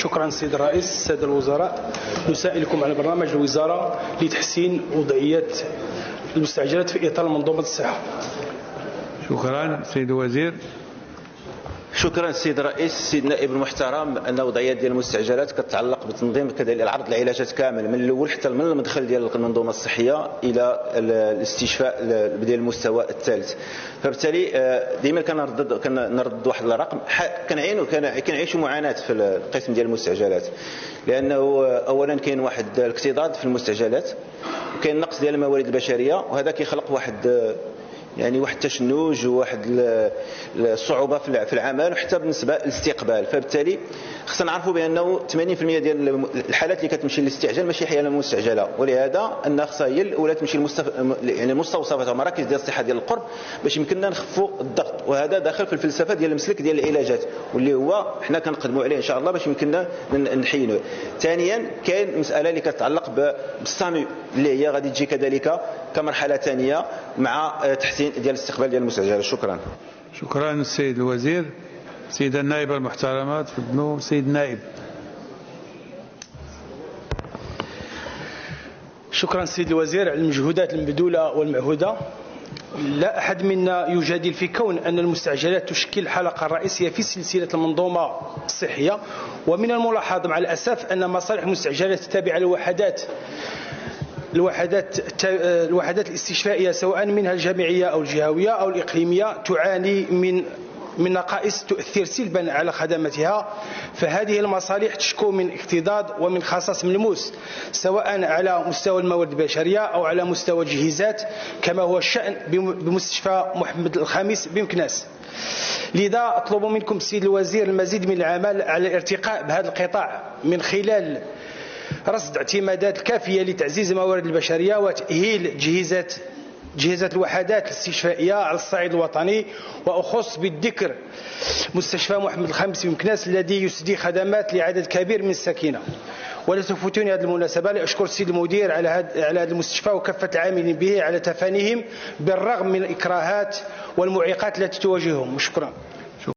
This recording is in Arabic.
شكرا سيد الرئيس. السادة الوزراء، نسائلكم عن برنامج الوزارة لتحسين وضعية المستعجلات في إطار منظومة الصحة. شكرا سيد الوزير. شكرا سيد الرئيس. سيد النائب المحترم، ان وضعيه ديال المستعجلات كتعلق بتنظيم كذلك العرض العلاجات كامل من الاول حتى من المدخل ديال المنظومه الصحيه الى الاستشفاء ديال المستوى الثالث. فبالتالي ديما كنردد واحد الرقم، كنعيشوا معاناه في القسم ديال المستعجلات، لانه اولا كاين واحد الاكتظاظ في المستعجلات وكاين نقص ديال الموارد البشريه، وهذا كيخلق واحد التشنج وواحد الصعوبه في العمل وحتى بالنسبه للاستقبال. فبالتالي خصنا نعرفوا بانه 80% ديال الحالات اللي كتمشي للاستعجال ماشي حاله مستعجله، ولهذا ان خصها هي الاولى تمشي يعني المستوصفات ومراكز ديال الصحه ديال القرب باش يمكننا نخفوا الضغط، وهذا داخل في الفلسفه ديال المسلك ديال العلاجات واللي هو حنا كنقدموا عليه ان شاء الله باش يمكننا نحينوه. ثانيا كاين مساله اللي كتعلق بالسامي اللي هي غادي تجي كذلك كمرحله ثانيه مع تحسين ديال الاستقبال ديال المستعجلات. شكرا. شكرا السيد الوزير. سيدة النائبة المحترمات، تفضلوا. سيد النائب. شكرا سيد الوزير على المجهودات المبذولة والمعهودة. لا أحد منا يجادل في كون أن المستعجلات تشكل الحلقة الرئيسية في سلسلة المنظومة الصحية، ومن الملاحظ مع الأسف أن مصالح المستعجلات التابعة الوحدات الاستشفائية سواء منها الجامعية أو الجهوية أو الإقليمية تعاني من نقائص تؤثر سلبا على خدماتها. فهذه المصالح تشكو من اكتظاظ ومن خصاص ملموس سواء على مستوى الموارد البشرية أو على مستوى الجهازات، كما هو الشأن بمستشفى محمد الخامس بمكناس. لذا أطلب منكم سيد الوزير المزيد من العمل على الارتقاء بهذا القطاع من خلال رصد اعتمادات كافية لتعزيز الموارد البشرية وتأهيل جهازات الوحدات الاستشفائية على الصعيد الوطني، وأخص بالذكر مستشفى محمد الخامس بمكناس الذي يسدي خدمات لعدد كبير من الساكنة. ولا تفوتوني هذه المناسبة لأشكر السيد المدير على هذا المستشفى وكافة العاملين به على تفانيهم بالرغم من الإكراهات والمعيقات التي تواجههم. شكرا.